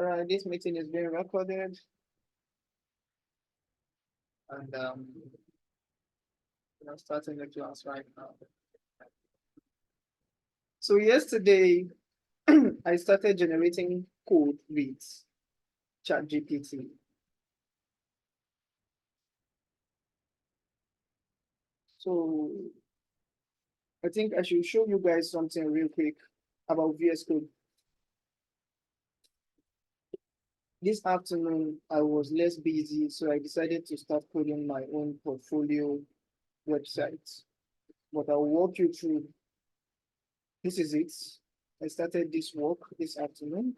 All right, this meeting is being recorded, and starting the class right now. So yesterday, I started generating code with ChatGPT. So I think I should show you guys something real quick about VS Code. This afternoon, I was less busy, so I decided to start coding my own portfolio website. But I'll walk you through. This is it. I started this work this afternoon,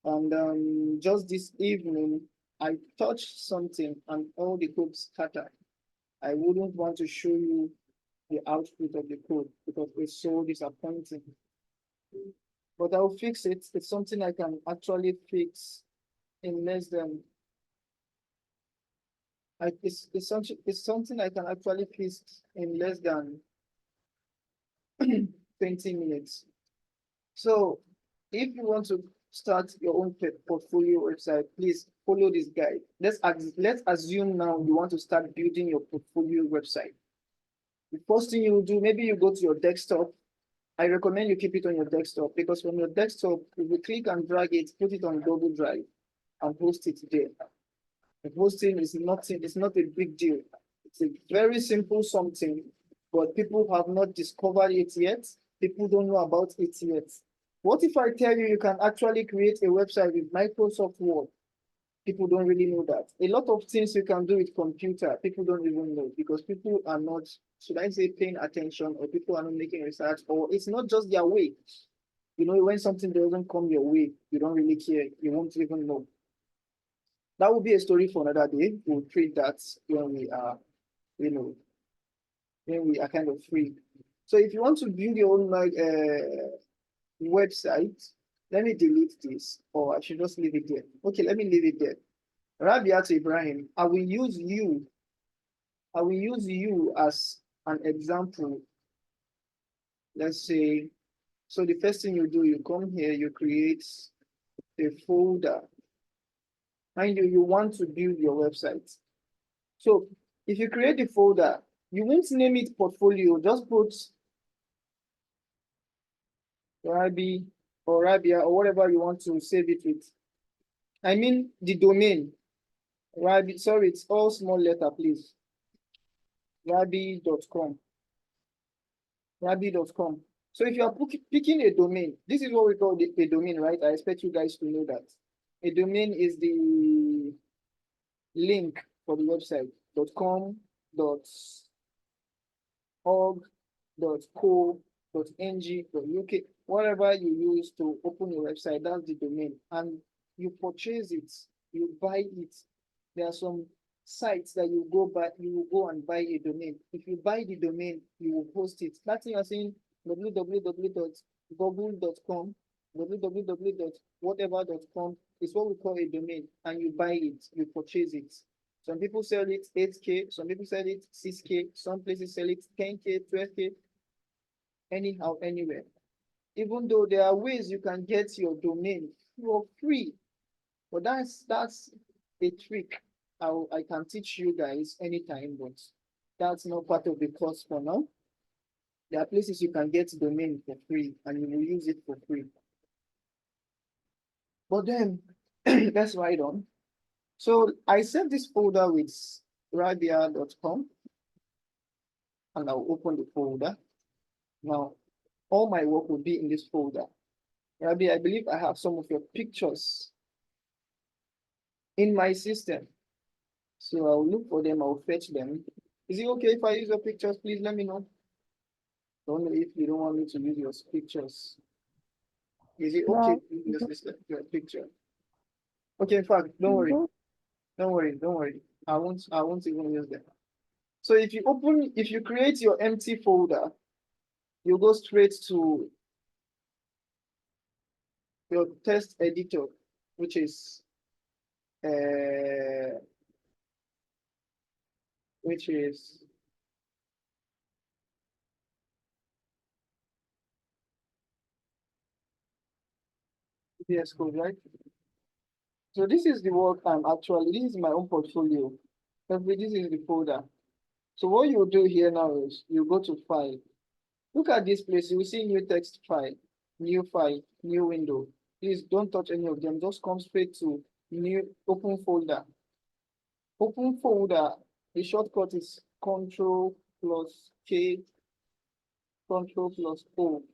and just this evening, I touched something and all the code scattered. I wouldn't want to show you the output of the code because it's so disappointing. But I'll fix it. It's something I can actually fix in less than it's something I can actually fix in less than 20 minutes. So if you want to start your own portfolio website, please follow this guide. Let's assume now you want to start building your portfolio website. The first thing you will do, maybe you go to your desktop. I recommend you keep it on your desktop because from your desktop, if you click and drag it, put it on Google Drive and post it there. The hosting is nothing, it's not a big deal. It's a very simple something, but people have not discovered it yet. People don't know about it yet. What if I tell you you can actually create a website with Microsoft Word? People don't really know that. A lot of things you can do with computer, people don't even know because people are not, should I say, paying attention, or people are not making research, or it's not just their way. You know, when something doesn't come your way, you don't really care. You won't even know. That will be a story for another day. We'll treat that when we are, you know, when we are kind of free. So if you want to build your own website, let me delete this, or I should just leave it there. Okay, let me leave it there. Rabiat Ibrahim, I will use you. I will use you as an example. Let's say, so the first thing you do, you come here, you create a folder. Mind you, you want to build your website. So if you create the folder, you won't name it portfolio, just put Rabi or Rabia or whatever you want to save it with. I mean the domain. Rabi, sorry, it's all small letter, please. Rabi.com. Rabi.com. So if you are picking a domain, this is what we call a domain, right? I expect you guys to know that. A domain is the link for the website. .com, .org, .co, .ng, .uk, whatever you use to open your website, that's the domain. And you purchase it, you buy it. There are some sites that you go will go and buy a domain. If you buy the domain, you will post it. That thing you're saying www.google.com, www.whatever.com is what we call a domain, and you buy it, you purchase it. Some people sell it 8K, some people sell it 6K, some places sell it 10K, 12K, anyhow, anywhere. Even though there are ways you can get your domain for free, but that's a trick. I can teach you guys anytime, but that's not part of the course for now. There are places you can get domain for free and you will use it for free. But then let's write on. So I saved this folder with rabia.com and I'll open the folder. Now, all my work will be in this folder. Rabia, I believe I have some of your pictures in my system. So I'll look for them, I'll fetch them. Is it okay if I use your pictures? Please let me know. Don't know if you don't want me to use your pictures. Is it okay No, to use your picture? Okay, in fact, don't worry. Don't worry, don't worry. I won't even use them. So if you create your empty folder, you go straight to your text editor, which is uh, which is VS Code, right? So this is the work this is my own portfolio. This is the folder. So what you do here now is you go to file. Look at this place, you will see new text file, new window. Please don't touch any of them, just come straight to new open folder. Open folder, the shortcut is Control plus K, Control plus O.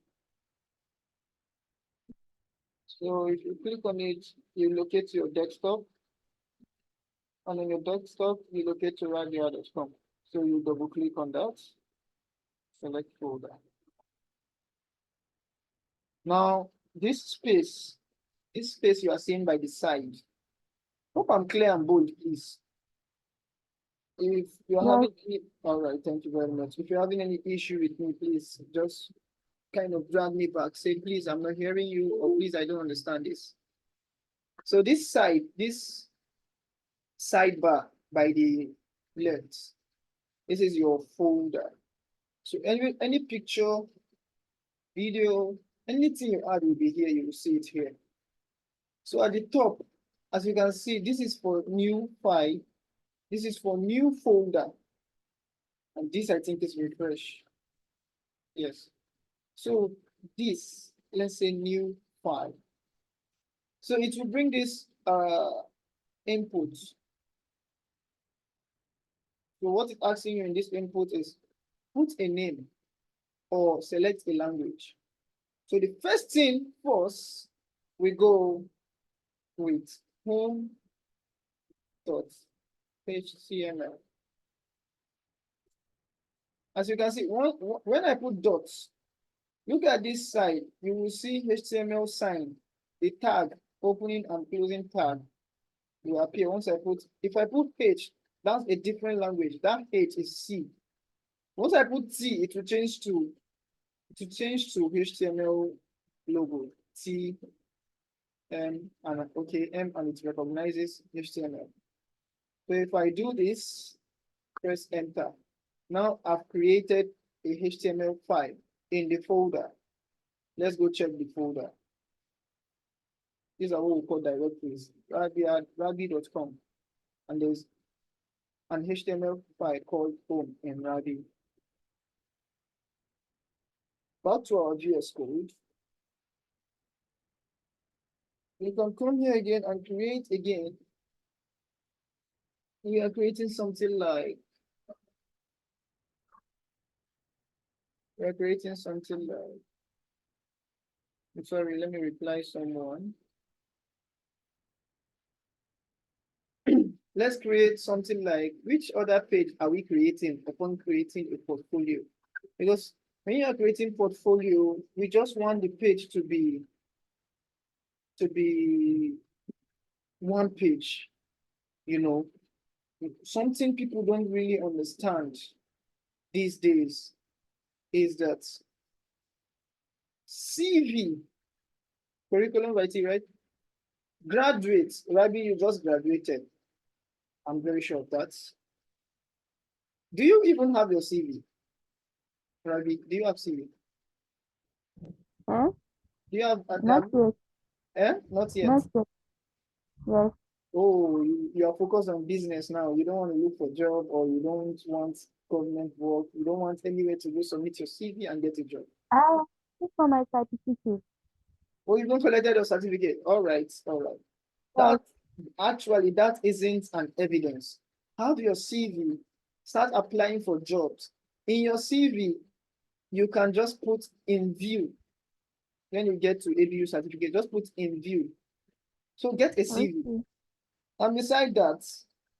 So if you click on it, you locate your desktop. And on your desktop, you locate to radia.com. So you double click on that, select folder. Now, this space you are seeing by the side, hope I'm clear and bold, please. If you're having any, all right, thank you very much. If you're having any issue with me, please just kind of drag me back. Say, please, I'm not hearing you, or please, I don't understand this. So this sidebar by the left, this is your folder. So any picture, video, anything you add will be here, you will see it here. So at the top, as you can see, this is for new file, this is for new folder, and this I think is refresh. Yes. So this, let's say new file. So it will bring this input. So what it's asking you in this input is put a name or select a language. So the first thing first, we go with home.html. As you can see, when I put dots, look at this side, you will see HTML sign, the tag, opening and closing tag will appear once if I put H, that's a different language. That H is C. Once I put T, it will change to HTML logo, T, M, and okay, M, and it recognizes HTML. So if I do this, press enter. Now I've created a HTML file in the folder. Let's go check the folder. These are what we call directories, rabi.com. And there's an HTML file called home in Rabi. Back to our GS code. We can come here again and create again. We are creating something like, sorry, let me reply someone. Let's create something like, which other page are we creating upon creating a portfolio? Because when you are creating portfolio, we just want the page to be one page, you know. Something people don't really understand these days is that CV, curriculum writing, right? Graduates, Rabi, you just graduated. I'm very sure of that. Do you even have your CV? Rabi, do you have CV? Huh? Do you have Not yet. Not yet. Not yet. Yes. Oh, you are focused on business now. You don't want to look for a job, or you don't want government work. You don't want anywhere to go submit your CV and get a job. This for my certificate. Oh, you don't collected your certificate. All right, all right. Yes. That isn't an evidence. Have your CV, start applying for jobs. In your CV, you can just put in view. When you get to ABU certificate, just put in view. So get a CV. Okay. And beside that,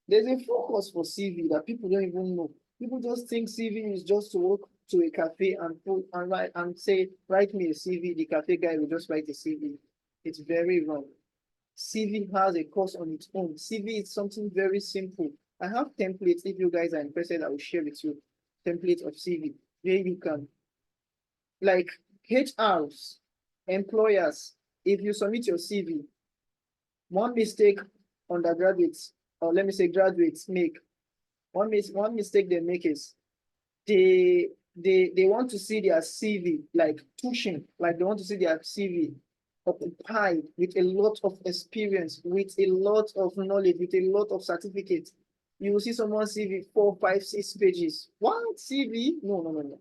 there's a focus for CV that people don't even know. People just think CV is just to walk to a cafe and put and write and say, write me a CV. The cafe guy will just write a CV. It's very wrong. CV has a course on its own. CV is something very simple. I have templates. If you guys are interested, I will share with you templates of CV where you can, like HRs, employers, if you submit your CV, one mistake undergraduates, or let me say graduates make, one mistake they make is they want to see their CV like pushing, like they want to see their CV occupied with a lot of experience, with a lot of knowledge, with a lot of certificates. You will see someone CV 4, 5, 6 pages. One CV? No, no, no, no.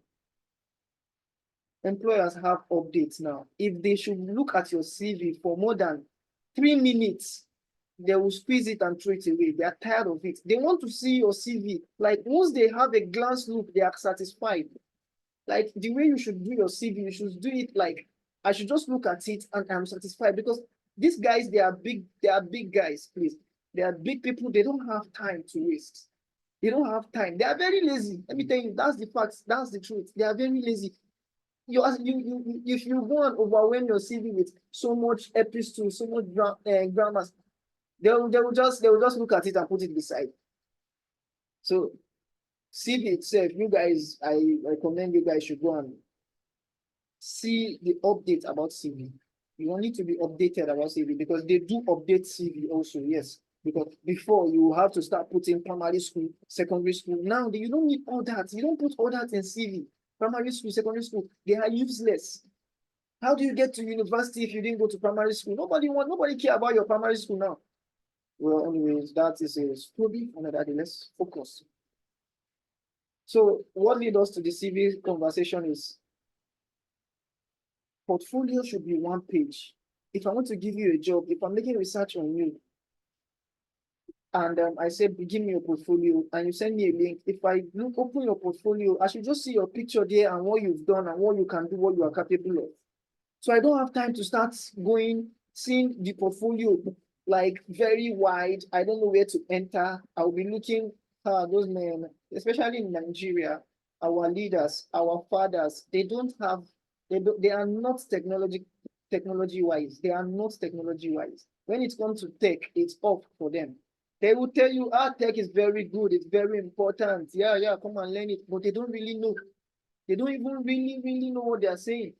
Employers have updates now. If they should look at your CV for more than 3 minutes, they will squeeze it and throw it away. They are tired of it. They want to see your CV. Like once they have a glance look, they are satisfied. Like the way you should do your CV, you should do it like I should just look at it and I'm satisfied because these guys, they are big guys, please. They are big people, they don't have time to waste. They don't have time. They are very lazy. Let me tell you, that's the facts, that's the truth. They are very lazy. If you go and overwhelm your CV with so much epistle, so much grammars, they will just look at it and put it beside. So CV itself, you guys, I recommend you guys should go and see the update about CV. You don't need to be updated about CV because they do update CV also, yes. Because before you have to start putting primary school, secondary school. Now you don't need all that. You don't put all that in CV. Primary school, secondary school, they are useless. How do you get to university if you didn't go to primary school? Nobody care about your primary school now. Well, anyways, that is a story for another day. Let's focus. So what leads us to the CV conversation is portfolio should be 1 page. If I want to give you a job, if I'm making research on you, and I say, give me your portfolio, and you send me a link, if I open your portfolio, I should just see your picture there and what you've done and what you can do, what you are capable of. So I don't have time to start seeing the portfolio like very wide. I don't know where to enter. I'll be looking those men, especially in Nigeria, our leaders, our fathers, they are not technology wise. They are not technology wise. When it comes to tech, it's off for them. They will tell you, tech is very good, it's very important. Yeah, come and learn it. But they don't really know. They don't even really know what they are saying.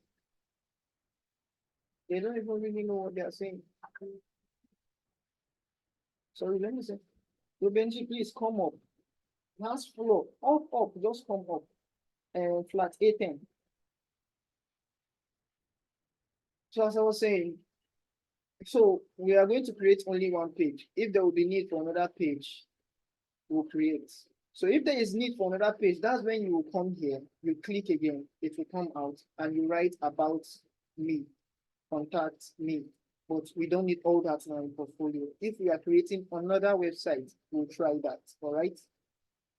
They don't even really know what they are saying. Sorry, let me say. Benji, please come up. Last floor. Up, just come up. Flat A10. So as I was saying, so we are going to create only 1 page. If there will be need for another page, we'll create. So if there is need for another page, that's when you will come here, you click again, it will come out, and you write about me, contact me. But we don't need all that now in portfolio. If we are creating another website, we'll try that, all right?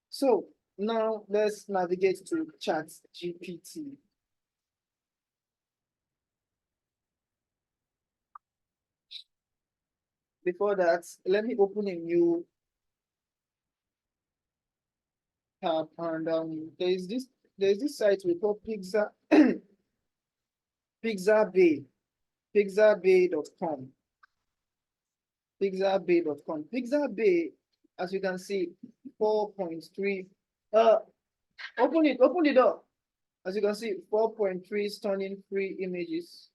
So now let's navigate to ChatGPT. Before that, let me open a new tab, and there's this site we call Pixabay, pixabay.com. Pixabay.com. Pixabay, as you can see, 4.3. Open the door. As you can see, 4.3 stunning free images.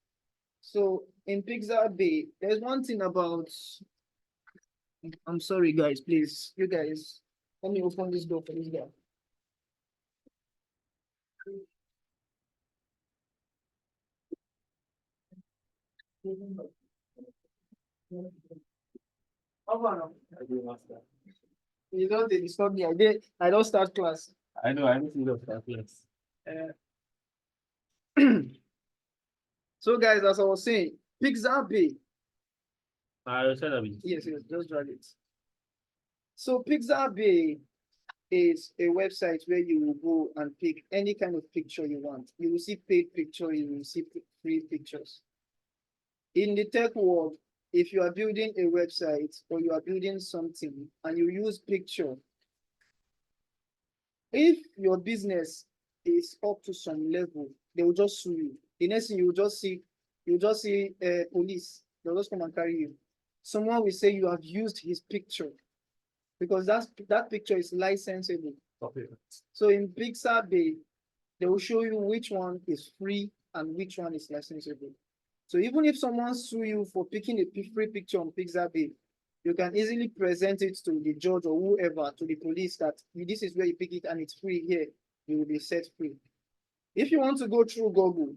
So in Pixabay, there's one thing about. I'm sorry, guys. Please, you guys, let me open this door for this guy. You don't disturb me. I don't start class. I know, I need to look at yes. So guys, as I was saying, Pixabay. I said that. Yes, just drag it. So Pixabay is a website where you will go and pick any kind of picture you want. You will see paid picture, you will see free pictures. In the tech world, if you are building a website or you are building something and you use picture, if your business is up to some level, they will just sue you. The next thing you will just see police. They'll just come and carry you. Someone will say you have used his picture because that picture is licensable. Okay. So in Pixabay, they will show you which one is free and which one is licensable. So even if someone sue you for picking a free picture on Pixabay, you can easily present it to the judge or whoever, to the police, that this is where you pick it and it's free here. You will be set free. If you want to go through Google,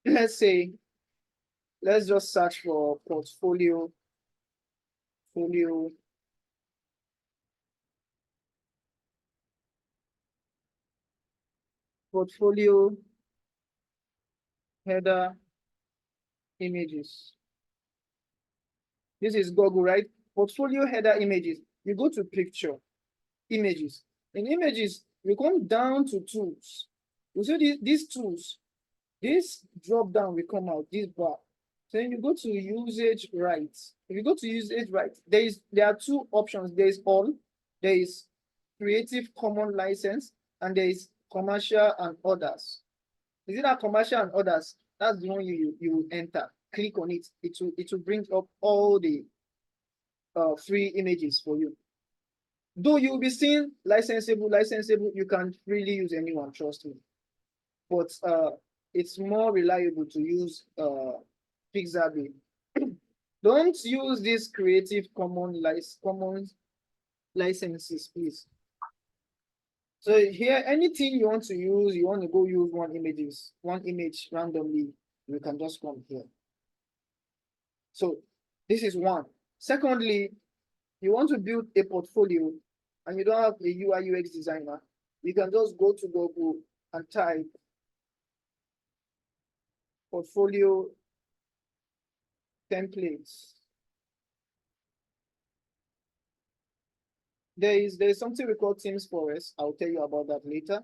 let's say let's just search for portfolio. Portfolio header images. This is Google, right? Portfolio header images. You go to picture, images. In images, you come down to tools. You see these tools. This drop down will come out, this bar. So then you go to usage rights. If you go to usage rights, there are two options. There is all, there is Creative Commons license, and there is commercial and others. Is it that commercial and others? That's the one you will enter. Click on it. It will bring up all the free images for you. Though you'll be seeing licensable, you can freely use anyone, trust me. But it's more reliable to use Pixabay. Don't use this Creative Commons licenses, please. So here, anything you want to use, you want to go use one image randomly, you can just come here. So this is one. Secondly, you want to build a portfolio and you don't have a UI UX designer, you can just go to Google and type portfolio templates. There is something we call Teams Forest. I'll tell you about that later.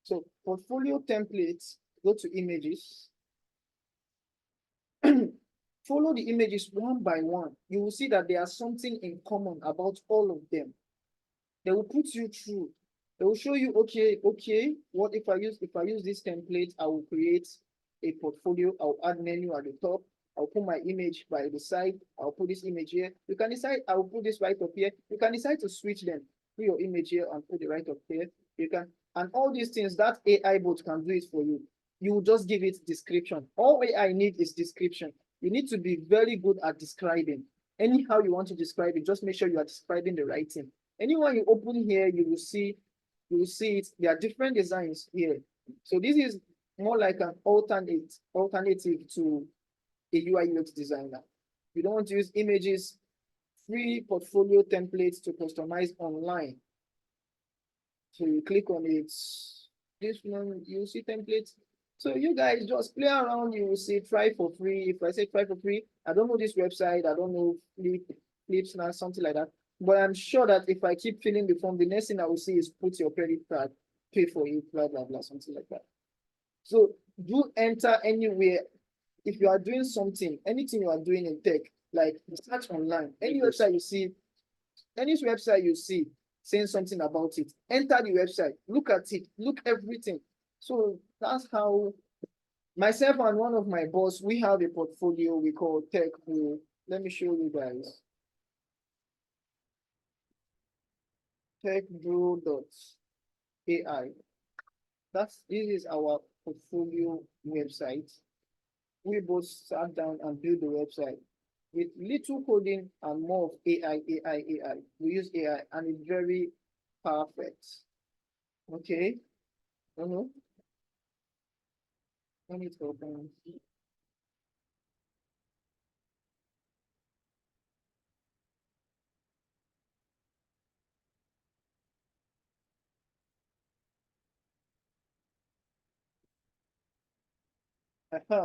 So portfolio templates, go to images. Follow the images one by one. You will see that there are something in common about all of them. They will put you through. They will show you, okay, what if I use this template, I will create a portfolio, I'll add menu at the top, I'll put my image by the side, I'll put this image here. You can decide, I'll put this right up here. You can decide to switch them. Put your image here and put it right up here. You can, and all these things, that AI bot can do it for you. You will just give it description. All AI need is description. You need to be very good at describing. Anyhow you want to describe it, just make sure you are describing the right thing. Anyone you open here, you will see it. There are different designs here. So this is more like an alternative to a UI UX designer. You don't want to use images, free portfolio templates to customize online. So you click on it. This one, you see templates. So you guys just play around. You will see try for free. If I say try for free, I don't know this website. I don't know Flipsnap, something like that. But I'm sure that if I keep filling the form, the next thing I will see is put your credit card, pay for it, blah, blah, blah, something like that. So do enter anywhere. If you are doing something, anything you are doing in tech, like search online, any website you see saying something about it, enter the website, look at it, look everything. So that's how myself and one of my boss, we have a portfolio we call Tech Brew. Let me show you guys. techbrew.ai. This is our portfolio website. We both sat down and built the website with little coding and more of AI. We use AI and it's very perfect. Okay. Let me open.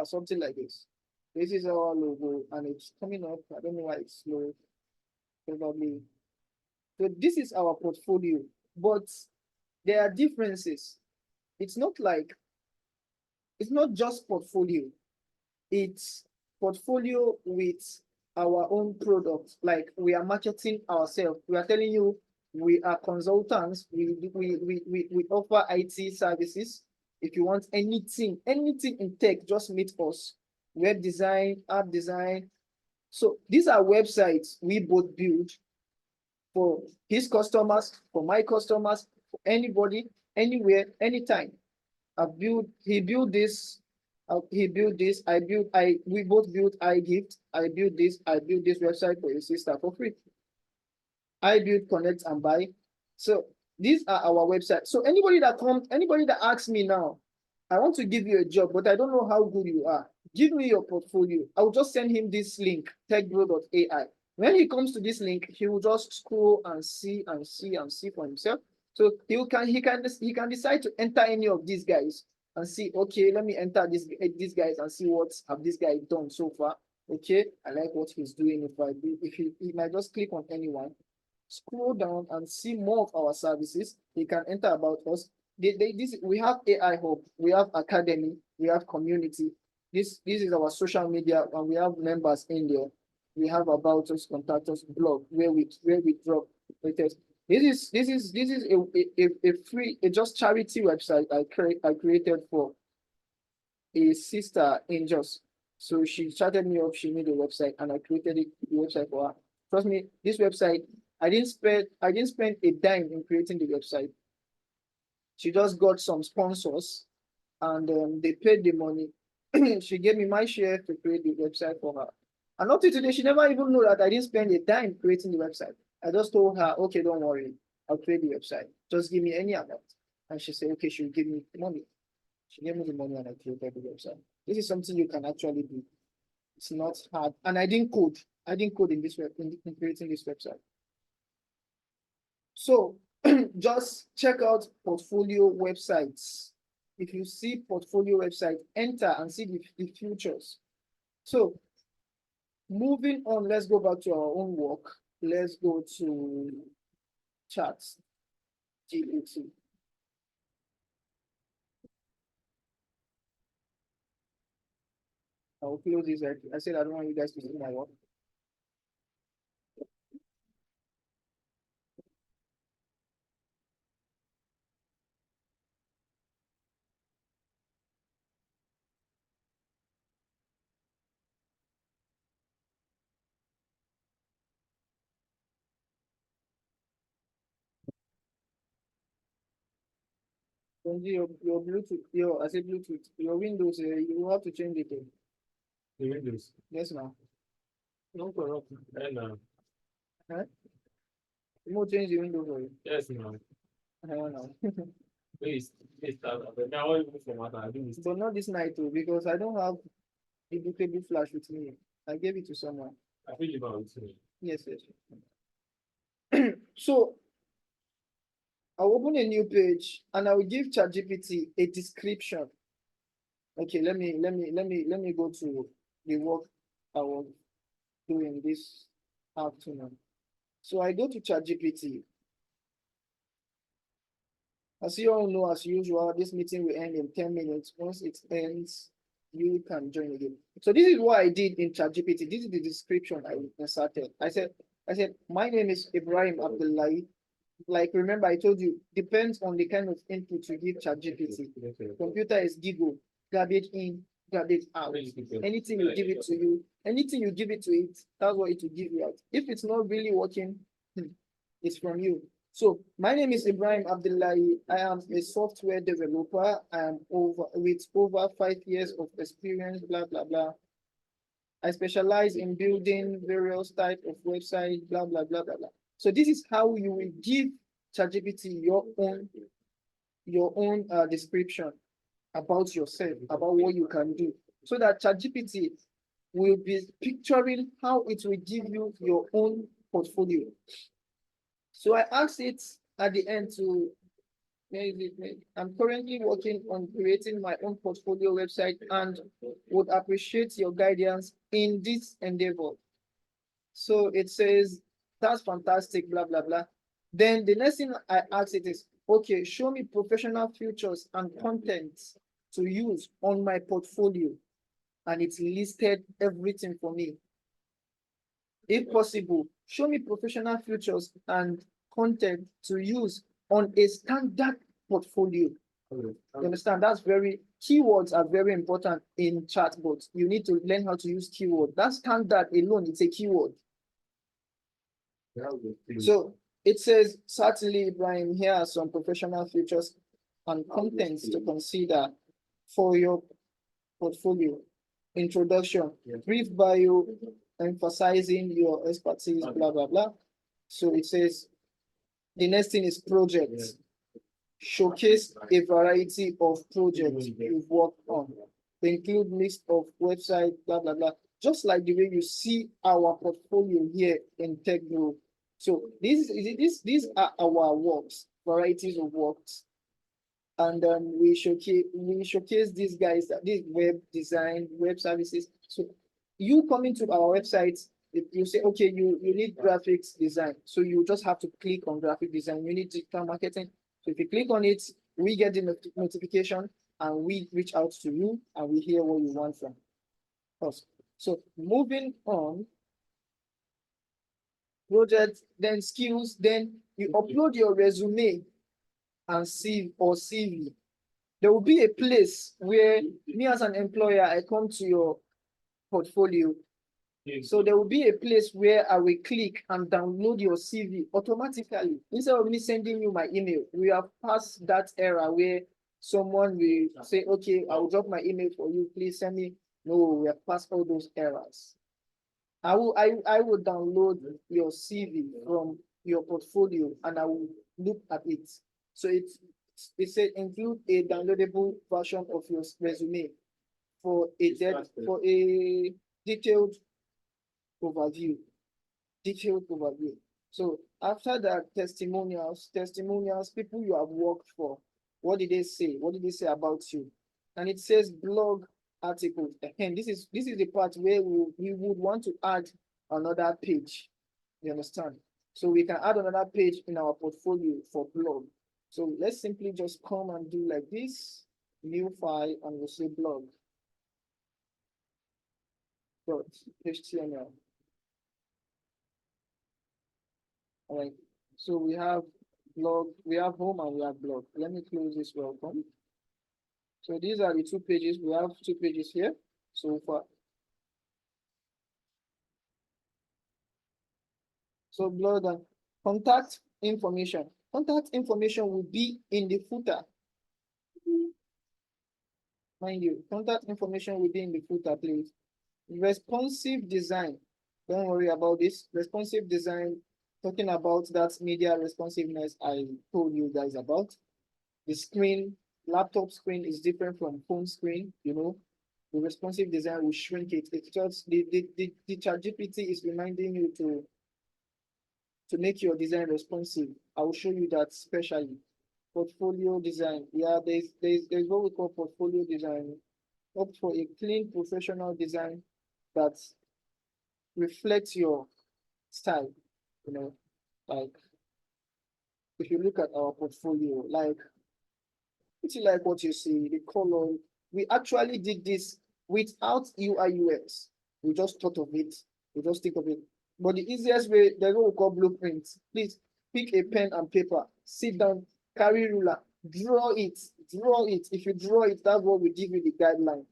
Something like this. This is our logo and it's coming up. I don't know why it's slow. Probably. So this is our portfolio, but there are differences. It's not just portfolio. It's portfolio with our own product. Like we are marketing ourselves. We are telling you we are consultants. We offer IT services. If you want anything in tech, just meet us. Web design, app design. So these are websites we both build for his customers, for my customers, for anybody, anywhere, anytime. He built this, we both built iGift. I built this website for his sister for free. I built Connect and Buy. So these are our websites. So anybody that asks me now, I want to give you a job, but I don't know how good you are. give me your portfolio. I'll just send him this link, techbro.ai. When he comes to this link, he will just scroll and see and see and see for himself. So he can decide to enter any of these guys and see, okay, let me enter these guys and see what have this guy done so far. Okay, I like what he's doing. If he might just click on anyone, scroll down and see more of our services. He can enter about us. We have AI Hub, we have Academy, we have Community. This is our social media, and we have members in there. We have About Us, Contact Us, blog where we drop latest. This is a free, just charity website I created for a sister Angels. So she chatted me up, she made a website, and I created the website for her. Trust me, this website, I didn't spend a dime in creating the website. She just got some sponsors, and they paid the money. She gave me my share to create the website for her. And up to today, she never even knew that I didn't spend a dime creating the website. I just told her, okay, don't worry, I'll create the website. Just give me any amount. And she said, okay, she'll give me the money. She gave me the money and I created the website. This is something you can actually do. It's not hard. And I didn't code. I didn't code in creating this website. So just check out portfolio websites. If you see portfolio website, enter and see the features. So moving on, let's go back to our own work. Let's go to charts. GPT. I'll close this. I said I don't want you guys to see my work. Your Bluetooth, I say Bluetooth, your Windows, you have to change it. The Windows. Yes, now. No corrupt. And You will change the Windows for you. yes, no. No. Please start. But now I will format. I do this. But not this night too, because I don't have the bookable flash with me. I gave it to someone. I feel about it. Yes, yes. So I'll open a new page and I will give ChatGPT a description. Okay, let me go to the work I was doing this afternoon. So I go to ChatGPT. As you all know, as usual, this meeting will end in 10 minutes. Once it ends, you can join again. So this is what I did in ChatGPT. This is the description I inserted. I said, my name is Ibrahim Abdullahi. Like, remember, I told you, depends on the kind of input you give ChatGPT. Computer is Gigo, garbage in, garbage out. Anything you give it to you, anything you give it to it, that's what it will give you out. If it's not really working, it's from you. So my name is Ibrahim Abdullahi. I am a software developer. I am with over 5 years of experience, blah, blah, blah. I specialize in building various types of websites, blah, blah, blah, blah, blah. So this is how you will give ChatGPT your own description about yourself, about what you can do, so that ChatGPT will be picturing how it will give you your own portfolio. So I asked it at the end to, I'm currently working on creating my own portfolio website and would appreciate your guidance in this endeavor. So it says, that's fantastic, blah, blah, blah. Then the next thing I asked it is, okay, show me professional features and content to use on my portfolio. And it's listed everything for me. If possible, show me professional features and content to use on a standard portfolio. You understand? That's keywords are very important in chatbots. You need to learn how to use keyword. That standard alone, it's a keyword. So it says, certainly, Ibrahim, here are some professional features and contents to consider for your portfolio. Introduction, brief bio, emphasizing your expertise, blah, blah, blah. So it says, the next thing is projects. Showcase a variety of projects you've worked on. include list of website, blah, blah, blah. Just like the way you see our portfolio here in TechGrow. So these are our works, varieties of works. And we showcase these guys, this web design, web services. So you coming to our website, if you say, okay, you need graphics design. So you just have to click on graphic design. You need digital marketing. So if you click on it, we get the notification and we reach out to you and we hear what you want from us. So moving on, project, then skills, then you upload your resume and CV. There will be a place where me as an employer, I come to your portfolio. So there will be a place where I will click and download your CV automatically. Instead of me sending you my email, we have passed that era where someone will say, okay, I will drop my email for you, please send me. No, we have passed all those eras. I will download your CV from your portfolio and I will look at it. So it said include a downloadable version of your resume for a detailed overview. So after that, testimonials, people you have worked for, what did they say? What did they say about you? And it says blog articles. And this is the part where we would want to add another page. You understand? So we can add another page in our portfolio for blog. So let's simply just come and do like this, new file, and we'll say blog dot HTML. All right. So we have blog, we have home, and we have blog. Let me close this welcome. So these are the two pages. We have two pages here so far. So blog and contact information. Contact information will be in the footer. Mind you, contact information will be in the footer, please. Responsive design. Don't worry about this. Responsive design, talking about that media responsiveness I told you guys about. The screen, laptop screen is different from phone screen, you know. The responsive design will shrink it. It's just the ChatGPT is reminding you to make your design responsive. I will show you that specially. Portfolio design. Yeah, there's what we call portfolio design. Opt for a clean professional design that reflects your style. You know, like if you look at our portfolio, like it's like what you see, the color. We actually did this without UI UX. We just thought of it. We just think of it. But the easiest way, there's what we call blueprints. Please pick a pen and paper, sit down, carry ruler, draw it, draw it. If you draw it, that's what we give you the guideline.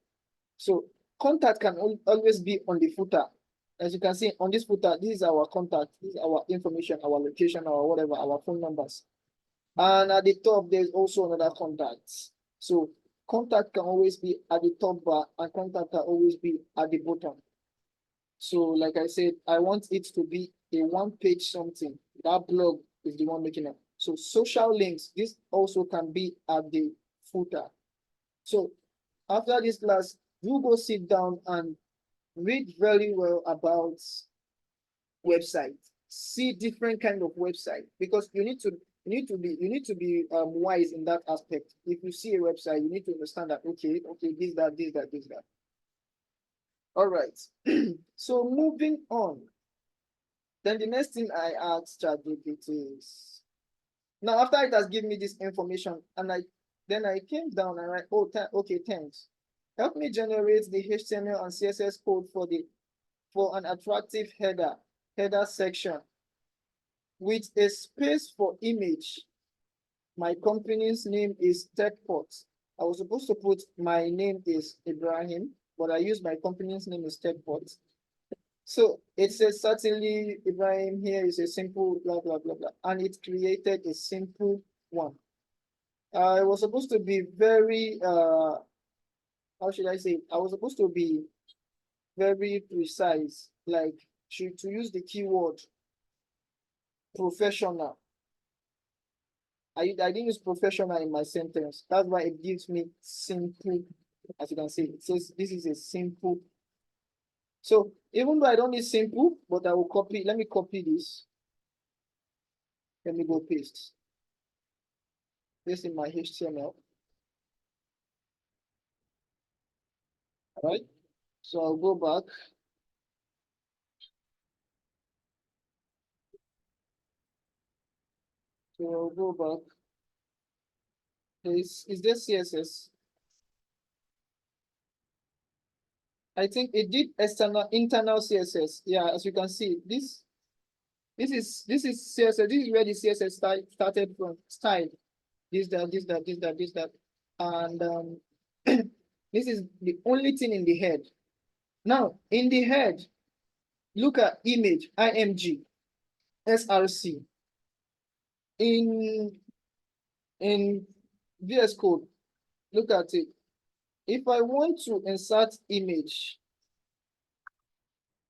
So contact can always be on the footer. As you can see on this footer, this is our contact, this is our information, our location, our whatever, our phone numbers. And at the top, there's also another contact. So contact can always be at the top bar and contact can always be at the bottom. So like I said, I want it to be a one-page something. That blog is the one making it. So social links, this also can be at the footer. So after this class, you go sit down and read very well about website. See different kind of website because you need to be wise in that aspect. If you see a website, you need to understand that okay, this, that. All right. So moving on. Then the next thing I asked ChatGPT is now after it has given me this information and I came down and I okay, thanks. Help me generate the HTML and CSS code for an attractive header section with a space for image. My company's name is TechPort. I was supposed to put my name is Ibrahim, but I use my company's name is TechPort. So it says certainly Ibrahim here is a simple blah, blah, blah, blah. And it created a simple one. I was supposed to be very, how should I say? I was supposed to be very precise, like to use the keyword professional. I didn't use professional in my sentence. That's why it gives me simple as you can see, it says this is a simple. So even though I don't need simple, but I will copy, let me copy this. Let me go paste this in my HTML. All right, so I'll go back. So I'll go back. Is this CSS? I think it did internal CSS. Yeah, as you can see, this is CSS. This is where the CSS started from. Style. This, that. And this is the only thing in the head. Now, in the head, look at image, IMG, SRC. In VS Code, look at it. If I want to insert image,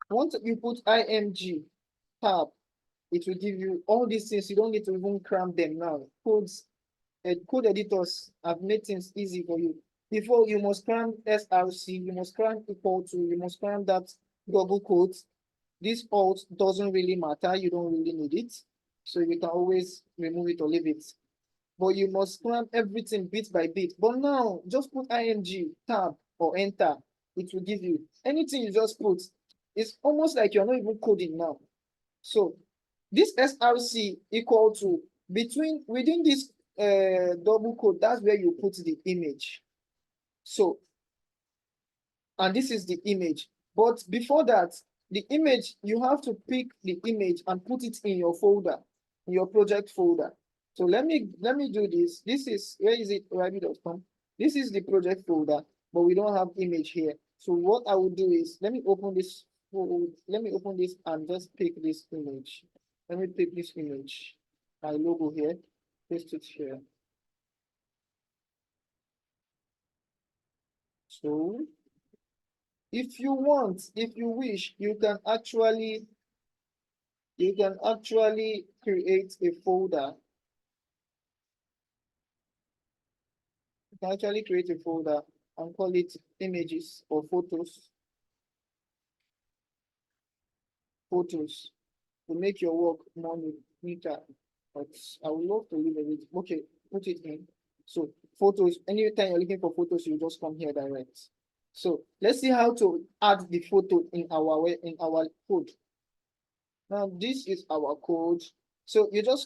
once you put IMG tab, it will give you all these things. You don't need to even cram them now. Code editors have made things easy for you. Before, you must cram SRC, you must cram equal to, you must cram that double quote. This alt doesn't really matter. You don't really need it. So you can always remove it or leave it. But you must cram everything bit by bit. But now, just put IMG, tab, or enter. It will give you anything you just put. It's almost like you're not even coding now. So this SRC equal to within this double quote, that's where you put the image. So, and this is the image. But before that, the image, you have to pick the image and put it in your folder, in your project folder. So let me do this. This is, where is it? Rabbit.com. This is the project folder, but we don't have image here. So what I will do is, let me open this and just pick this image. Let me pick this image, my logo here, paste it here. So if you want, if you wish, you can actually create a folder. You can actually create a folder and call it images or photos. Photos to make your work more neater. But I would love to leave it. Okay, put it in. So photos, anytime you're looking for photos, you just come here direct. So let's see how to add the photo in our code. Now this is our code. So you just